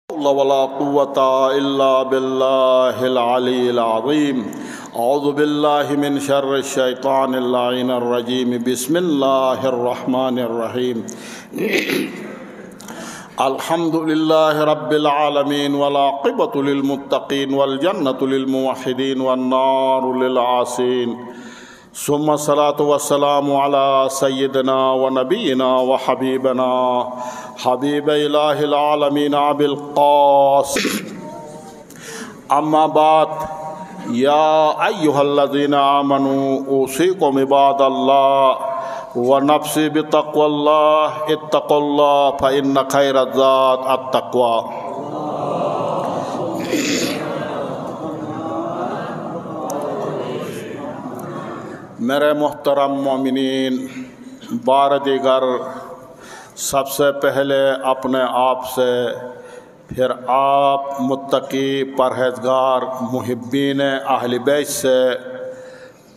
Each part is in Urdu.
ولا قوة إلا بالله العلي العظيم. أعوذ بالله من شر الشيطان اللعين الرجيم. بسم الله الرحمن الرحيم. الحمد لله رب العالمين والعاقبة للمتقين والجنة للموحدين والنار للعاصين. ثم الصلاة والسلام على سيدنا ونبينا وحبيبنا حبيب إله العالمين أبي القاسم. أما بعد، يا أيها الذين آمنوا أوصيكم عباد الله ونفسي بتقوى الله. اتقوا الله فإن خير الزاد التقوى. میرے محترم مومنین، بار دیگر سب سے پہلے اپنے آپ سے، پھر آپ متقی پرہیزگار محبین اہل بیت سے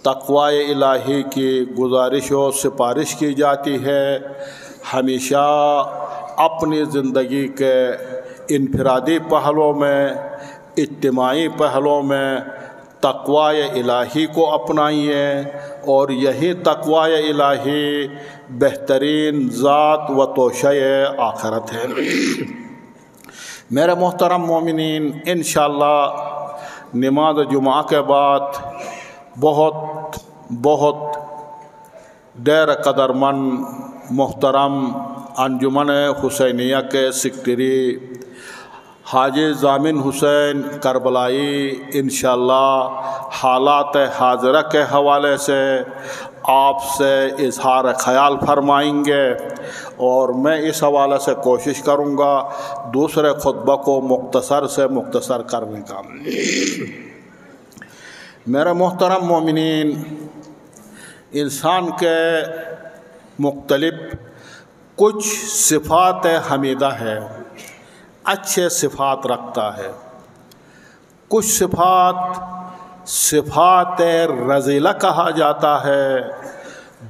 تقوی الہی کی گزارش و سفارش کی جاتی ہے ہمیشہ اپنی زندگی کے انفرادی پہلوؤں میں، اجتماعی پہلوؤں میں تقوی الہی کو اپنائیے، اور یہی تقوی الہی بہترین ذات و توشہ آخرت ہے. میرے محترم مومنین، انشاءاللہ نماز جمعہ کے بعد بہت دیر قدر مند محترم انجمن حسینیہ کے سیکرٹری حاجی ضامن حسین کربلائی انشاءاللہ حالات حاضرہ کے حوالے سے آپ سے اظہار خیال فرمائیں گے، اور میں اس حوالے سے کوشش کروں گا دوسرے خطبہ کو مختصر سے مختصر کرنے کا. میرے محترم مومنین، انسان کے مختلف کچھ صفات حمیدہ ہے، اچھے صفات رکھتا ہے. کچھ صفات رذیلہ کہا جاتا ہے،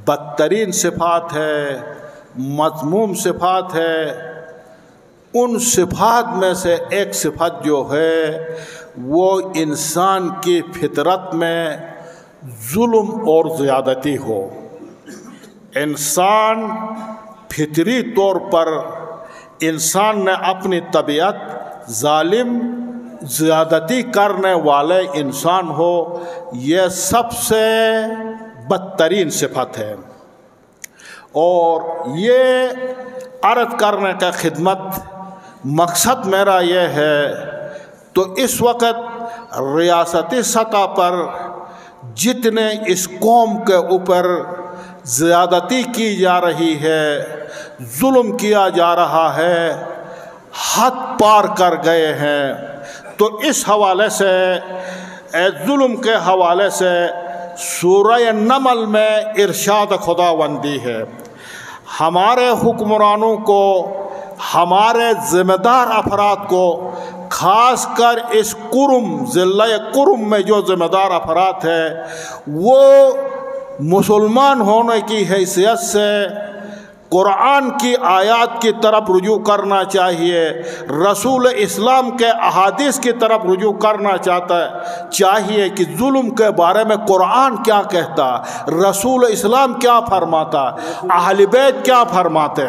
بدترین صفات ہے، مذموم صفات ہے. ان صفات میں سے ایک صفت جو ہے وہ انسان کی فطرت میں ظلم اور زیادتی ہو. انسان فطری طور پر انسان نے اپنی طبیعت ظالم زیادتی کرنے والے انسان ہو، یہ سب سے بدترین صفت ہے. اور یہ عرض کرنے کا خدمت مقصد میرا یہ ہے، تو اس وقت ریاستی سطح پر جتنے اس قوم کے اوپر زیادتی کی جا رہی ہے، ظلم کیا جا رہا ہے، حد پار کر گئے ہیں، تو اس حوالے سے ظلم کے حوالے سے سورہ نمل میں ارشاد خداوندی ہے. ہمارے حکمرانوں کو، ہمارے ذمہ دار افراد کو، خاص کر اس ضلع قرم میں جو ذمہ دار افراد ہیں، وہ مسلمان ہونے کی حیثیت سے قرآن کی آیات کی طرف رجوع کرنا چاہیے، رسول اسلام کے احادیث کی طرف رجوع کرنا چاہیے کہ ظلم کے بارے میں قرآن کیا کہتا، رسول اسلام کیا فرماتا، اہل بیت کیا فرماتے.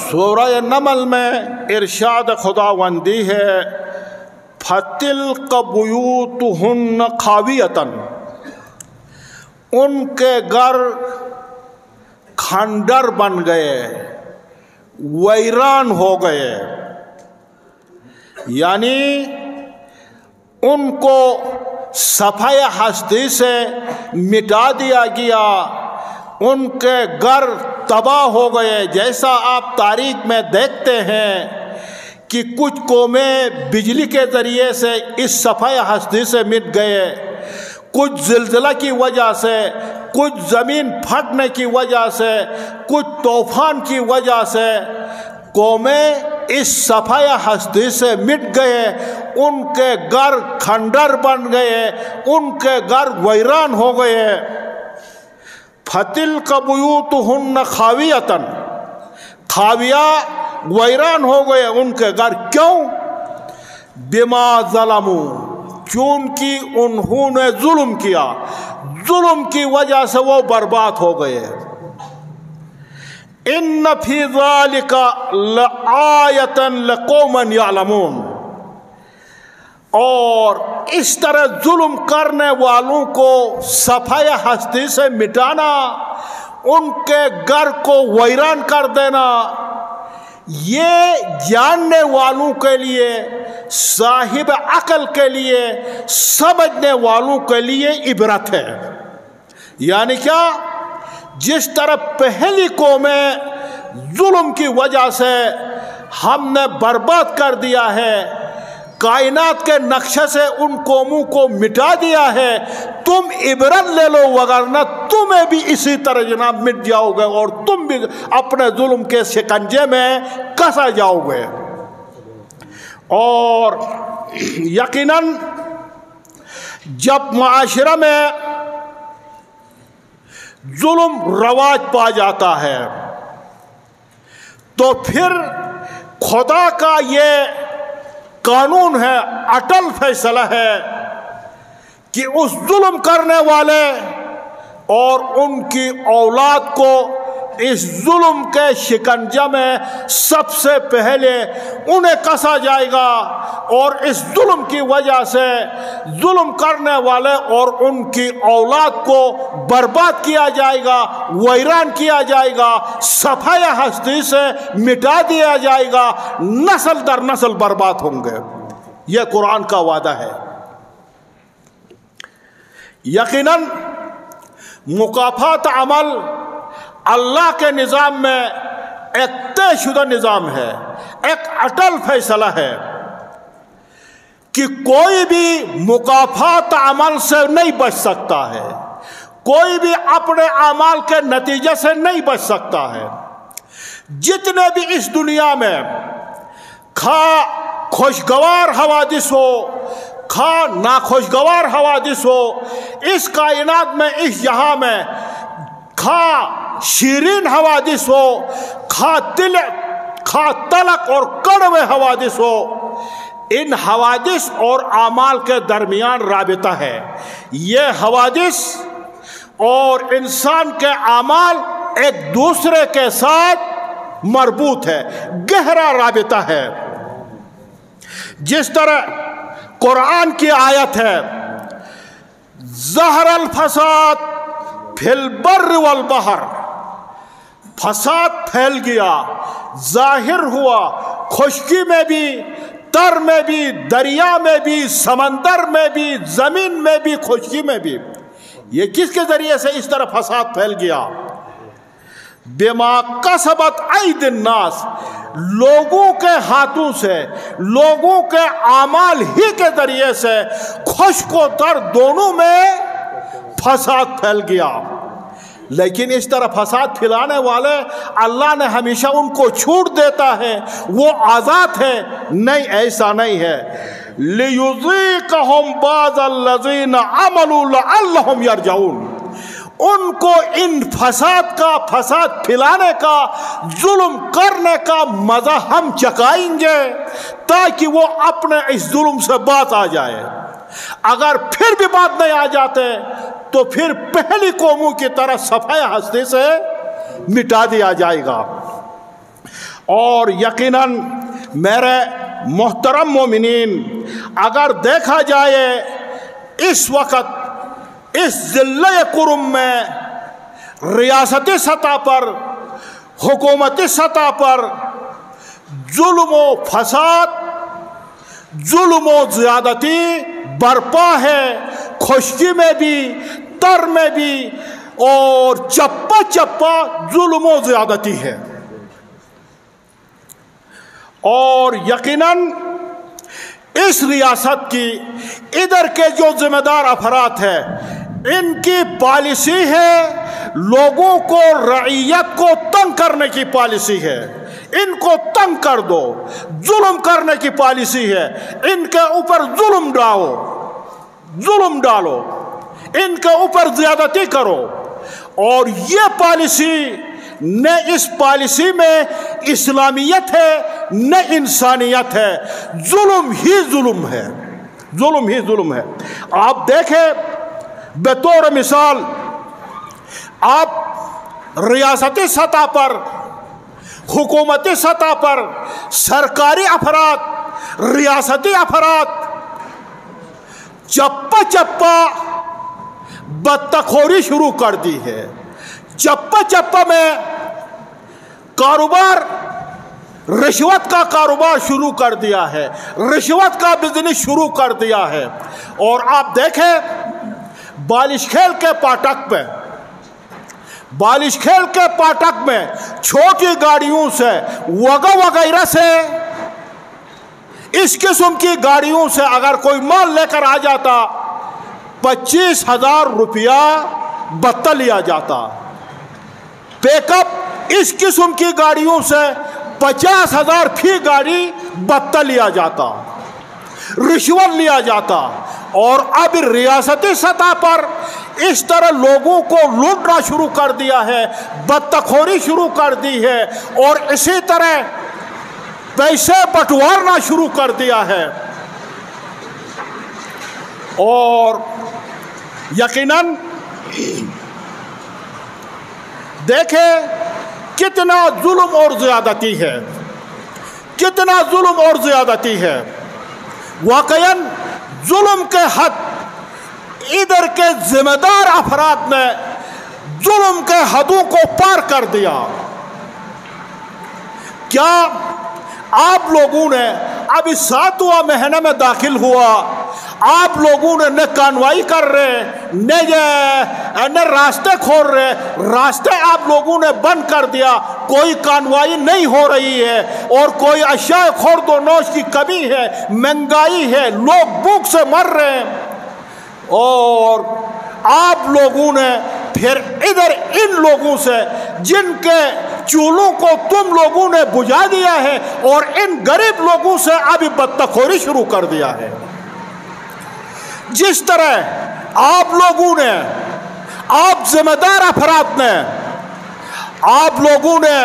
سورہ نمل میں ارشاد خداوندی ہے، فَتِلْكَ بُيُوتُهُنَّ خَاوِيَةً، ان کے گھر کھنڈر بن گئے، ویران ہو گئے، یعنی ان کو صفحہ ہستی سے مٹا دیا گیا، ان کے گھر تباہ ہو گئے. جیسا آپ تاریخ میں دیکھتے ہیں کہ کچھ قومیں بجلی کے ذریعے سے اس صفحہ ہستی سے مٹ گئے، کچھ زلزلہ کی وجہ سے، کچھ زمین پھٹنے کی وجہ سے، کچھ طوفان کی وجہ سے قومیں اس صفحہ ہستی سے مٹ گئے، ان کے گھر کھنڈر بن گئے، ان کے گھر ویران ہو گئے. فتلک بیوتہن خاویۃ، خاویہ ویران ہو گئے ان کے گھر، کیوں؟ بما ظلموا، چونکہ انہوں نے ظلم کیا، ظلم کی وجہ سے وہ برباد ہو گئے۔ ان فی ذالک لآیۃ لقوم یعلمون، اور اس طرح ظلم کرنے والوں کو صفحہ ہستی سے مٹانا، ان کے گھر کو ویران کر دینا، یہ جاننے والوں کے لیے، صاحب عقل کے لیے، سمجھنے والوں کے لیے عبرت ہے۔ یعنی کیا؟ جس طرح پہلی قومیں ظلم کی وجہ سے ہم نے برباد کر دیا ہے، کائنات کے نقشے سے ان قوموں کو مٹا دیا ہے، تم عبرت لے لو، وگرنہ تمہیں بھی اسی طرح جناب مٹ جاؤ گے اور تم بھی اپنے ظلم کے شکنجے میں کسا جاؤ گے۔ اور یقیناً جب معاشرہ میں ظلم رواج پا جاتا ہے تو پھر خدا کا یہ قانون ہے، اٹل فیصلہ ہے کہ اس ظلم کرنے والے اور ان کی اولاد کو اس ظلم کے شکنجہ میں سب سے پہلے انہیں کسا جائے گا، اور اس ظلم کی وجہ سے ظلم کرنے والے اور ان کی اولاد کو برباد کیا جائے گا، ویران کیا جائے گا، صفحہ ہستی سے مٹا دیا جائے گا، نسل در نسل برباد ہوں گے۔ یہ قرآن کا وعدہ ہے۔ یقیناً مکافات عمل اللہ کے نظام میں ایک طے شدہ نظام ہے، ایک اٹل فیصلہ ہے کہ کوئی بھی مکافات عمل سے نہیں بچ سکتا ہے، کوئی بھی اپنے اعمال کے نتیجے سے نہیں بچ سکتا ہے۔ جتنے بھی اس دنیا میں خواہ خوشگوار حوادث ہو، خواہ ناخوشگوار حوادث ہو، اس کائنات میں، اس جہاں میں، خواہ شیرین حوادث ہو، خواہ تلخ اور کڑوے حوادث ہو، ان حوادث اور اعمال کے درمیان رابطہ ہے۔ یہ حوادث اور انسان کے اعمال ایک دوسرے کے ساتھ مربوط ہے، گہرا رابطہ ہے۔ جس طرح قرآن کی آیت ہے، ظہر الفساد فی البر والبحر، فساد پھیل گیا، ظاہر ہوا، خشکی میں بھی، تر میں بھی، دریا میں بھی، سمندر میں بھی، زمین میں بھی، خشکی میں بھی۔ یہ کس کے ذریعے سے اس طرح فساد پھیل گیا؟ بما کسبت ایدی الناس، لوگوں کے ہاتھوں سے، لوگوں کے اعمال ہی کے ذریعے سے خشک و تر دونوں میں فساد پھیل گیا۔ لیکن اس طرح فساد پھیلانے والے اللہ نے ہمیشہ ان کو چھوٹ دیتا ہے، وہ آزاد ہے۔ نہیں، ایسا نہیں ہے۔ لِيُذِيقَهُمْ بَعْضَ الَّذِينَ عَمَلُوا لَعَلَّهُمْ يَرْجِعُونَ، ان کو ان فساد پھیلانے کا، ظلم کرنے کا مزہ ہم چکھائیں گے تاکہ وہ اپنے اس ظلم سے باز آ جائے۔ اگر پھر بھی بات نہیں آ جاتے تو پھر پہلی قوموں کی طرح صفحہ ہستی سے مٹا دیا جائے گا۔ اور یقیناً میرے محترم مومنین، اگر دیکھا جائے اس وقت اس ضلع کرم میں ریاستی سطح پر، حکومتی سطح پر ظلم و فساد، ظلم و زیادتی برپا ہے، خشکی میں بھی، تر میں بھی، اور چپا چپا ظلم و زیادتی ہے۔ اور یقیناً اس ریاست کی، ادھر کے جو ذمہ دار افراد ہیں، ان کی پالیسی ہے لوگوں کو، رعیت کو تنگ کرنے کی پالیسی ہے۔ ان کو تنگ کر دو، ظلم کرنے کی پالیسی ہے، ان کے اوپر ظلم ڈالو، ان کے اوپر زیادتی کرو، اور یہ پالیسی نہ اس پالیسی میں اسلامیت ہے نہ انسانیت ہے، ظلم ہی ظلم ہے، ظلم ہی ظلم ہے۔ آپ دیکھیں بطور مثال، آپ ریاستی سطح پر، حکومتی سطح پر سرکاری افراد، ریاستی افراد چپا چپا بطخوری شروع کر دی ہے۔ چپا چپا میں کاروبار، رشوت کا کاروبار شروع کر دیا ہے، رشوت کا بزنس شروع کر دیا ہے۔ اور آپ دیکھیں بالش کھیل کے پاٹک پہ، بالش کھیل کے پاٹک میں چھوٹی گاڑیوں سے وغیرہ سے، اس قسم کی گاڑیوں سے اگر کوئی مال لے کر آ جاتا 25,000 روپیہ بتہ لیا جاتا۔ پیک اپ اس قسم کی گاڑیوں سے 50,000 فی گاڑی بتہ لیا جاتا، رشوت لیا جاتا۔ اور اب ریاستی سطح پر اس طرح لوگوں کو لوٹنا شروع کر دیا ہے، بطخوری شروع کر دی ہے، اور اسی طرح پیسے بٹوارنا شروع کر دیا ہے۔ اور یقیناً دیکھیں کتنا ظلم اور زیادتی ہے، کتنا ظلم اور زیادتی ہے۔ واقعاً ظلم کے حد ادھر کے ذمہ دار افراد نے ظلم کے حدوں کو پار کر دیا۔ کیا آپ لوگوں نے ابھی 7واں مہینے میں داخل ہوا، آپ لوگوں نے نہ کانوائی کر رہے، نہ راستے کھول رہے، راستے آپ لوگوں نے بند کر دیا، کوئی کانوائی نہیں ہو رہی ہے، اور کوئی اشیاء خورد و نوش کی کمی ہے، مہنگائی ہے، لوگ بھوک سے مر رہے ہیں، اور آپ لوگوں نے پھر ادھر ان لوگوں سے جن کے چولہوں کو تم لوگوں نے بجھا دیا ہے، اور ان غریب لوگوں سے ابھی بطخوری شروع کر دیا ہے۔ جس طرح آپ لوگوں نے، آپ ذمہ دار افراد نے، آپ لوگوں نے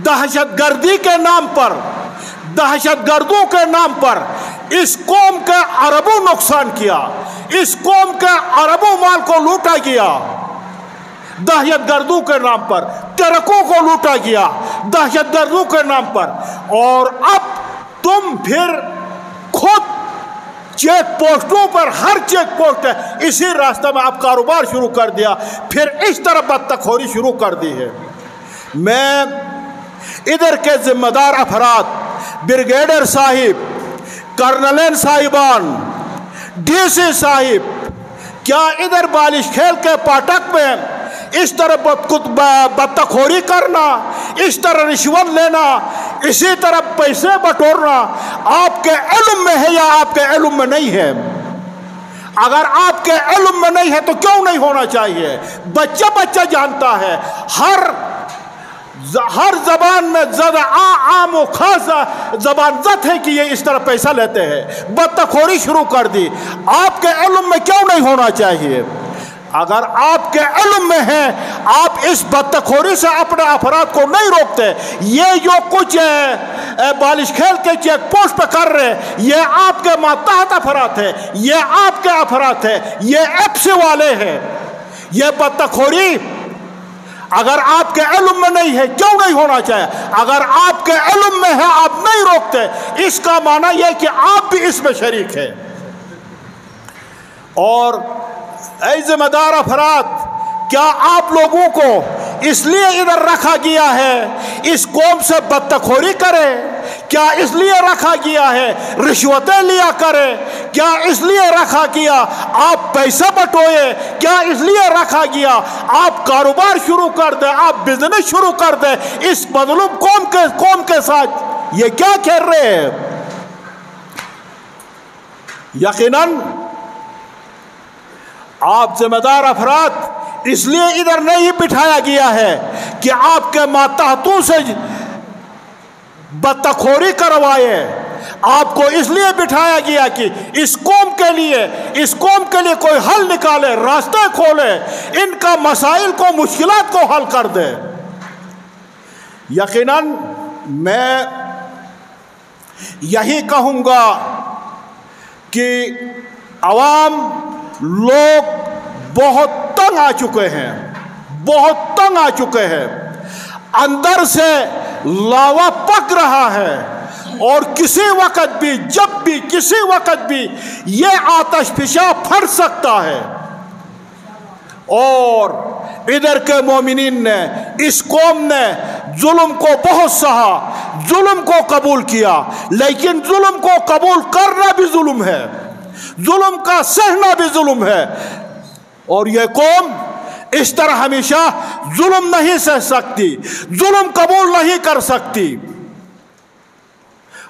دہشت گردی کے نام پر، دہشت گردوں کے نام پر اس قوم کے اربوں نقصان کیا، اس قوم کے اربوں مال کو لوٹا گیا دہشت گردوں کے نام پر، ٹرکوں کو لوٹا گیا دہشت گردوں کے نام پر، اور اب تم پھر خود چیک پوسٹوں پر، ہر چیک پوسٹ ہے اسی راستہ میں آپ کاروبار شروع کر دیا، پھر اس طرح بطخوری شروع کر دی ہے۔ میں ادھر کے ذمہ دار افراد، بریگیڈر صاحب، کرنلین صاحبان، ڈی سی صاحب، کیا ادھر بالش کھیل کے پاٹک میں اس طرح بطخوری کرنا، اس طرح رشوت لینا، اسی طرح پیسے بٹورنا آپ کے علم میں ہے یا آپ کے علم میں نہیں ہے؟ اگر آپ کے علم میں نہیں ہے تو کیوں نہیں ہونا چاہیے؟ بچہ بچہ جانتا ہے، ہر زبان میں زیادہ عام و خاص زبان زد ہے کہ یہ اس طرح پیسہ لیتے ہیں، بطخوری شروع کر دی۔ آپ کے علم میں کیوں نہیں ہونا چاہیے؟ اگر آپ کے علم میں ہے، آپ اس بطخوری سے اپنے افراد کو نہیں روکتے، یہ جو کچھ بالش کھیل کے چیک پوسٹ پہ کر رہے، یہ آپ کے ماتحت افراد ہیں، یہ آپ کے افراد ہیں، یہ ایپ سے والے ہیں۔ یہ بطخوری اگر آپ کے علم میں نہیں ہے کیوں نہیں ہونا چاہیے؟ اگر آپ کے علم میں ہے آپ نہیں روکتے، اس کا معنی یہ کہ آپ بھی اس میں شریک ہیں۔ اور اے ذمہ دار افراد، کیا آپ لوگوں کو اس لیے ادھر رکھا گیا ہے اس قوم سے بطخوری کرے؟ کیا اس لیے رکھا گیا ہے رشوتیں لیا کرے؟ کیا اس لیے رکھا گیا آپ پیسہ بٹوئے؟ کیا اس لیے رکھا گیا آپ کاروبار شروع کر دیں، آپ بزنس شروع کر دیں اس مظلوم قوم کے ساتھ؟ یہ کیا کہہ رہے ہیں؟ یقیناً آپ ذمہ دار افراد اس لیے ادھر نہیں بٹھایا گیا ہے کہ آپ کے ماتحتوں سے بطخوری کروائے، آپ کو اس لیے بٹھایا گیا کہ اس قوم کے لیے کوئی حل نکالے، راستے کھولے، ان کا مسائل کو، مشکلات کو حل کر دے۔ یقیناً میں یہی کہوں گا کہ عوام لوگ بہت تنگ آ چکے ہیں، بہت تنگ آ چکے ہیں، اندر سے لاوا پک رہا ہے، اور کسی وقت بھی، جب بھی، کسی وقت بھی یہ آتش فشاں پھٹ سکتا ہے۔ اور ادھر کے مومنین نے، اس قوم نے ظلم کو بہت سہا، ظلم کو قبول کیا، لیکن ظلم کو قبول کرنا بھی ظلم ہے، ظلم کا سہنا بھی ظلم ہے، اور یہ قوم اس طرح ہمیشہ ظلم نہیں سہ سکتی، ظلم قبول نہیں کر سکتی۔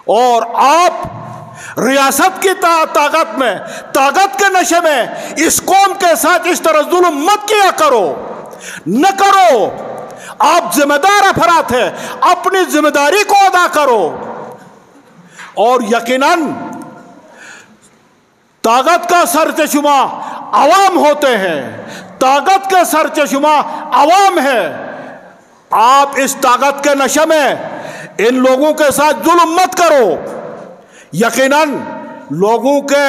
اور آپ ریاست کی طاقت میں، طاقت کے نشے میں اس قوم کے ساتھ اس طرح ظلم مت کیا کرو، نہ کرو۔ آپ ذمہ دار افراد ہیں، اپنی ذمہ داری کو ادا کرو، اور یقیناً طاقت کا سرچشمہ عوام ہوتے ہیں، طاقت کے سرچشمہ عوام ہے۔ آپ اس طاقت کے نشے میں ان لوگوں کے ساتھ ظلم مت کرو۔ یقیناً لوگوں کے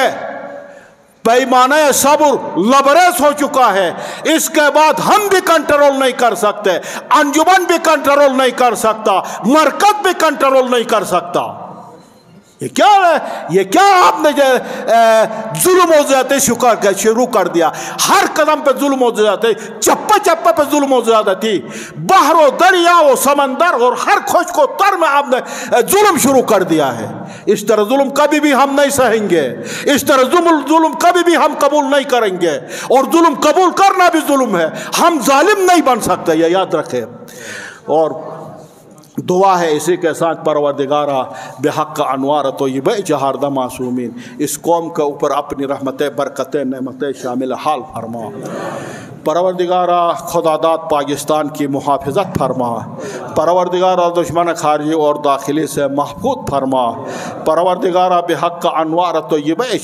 پیمانہ صبر لبریز ہو چکا ہے، اس کے بعد ہم بھی کنٹرول نہیں کر سکتے، انجمن بھی کنٹرول نہیں کر سکتا، مرکز بھی کنٹرول نہیں کر سکتا۔ یہ کیا آپ نے ظلم و زیادتی شروع کر دیا؟ ہر قدم پہ ظلم و زیادتی، چپے چپے پہ ظلم و زیادتی، بحر و دریا و سمندر اور ہر خشک و تر میں آپ نے ظلم شروع کر دیا ہے۔ اس طرح ظلم کبھی بھی ہم نہیں سہیں گے، اس طرح ظلم کبھی بھی ہم قبول نہیں کریں گے، اور ظلم قبول کرنا بھی ظلم ہے، ہم ظالم نہیں بن سکتے، یہ یاد رکھیں۔ اور دعا ہے اسی کے ساتھ، پروردگارہ بحق انوار طیبہ چہاردہ معصومین، اس قوم کے اوپر اپنی رحمتیں، برکتیں، نعمتیں شامل حال فرما۔ پروردگارہ خدا داد پاکستان کی محافظت فرما، پروردگارہ دشمن خارجی اور داخلی سے محفوظ فرما، پروردگارہ بحق انوار طیبہ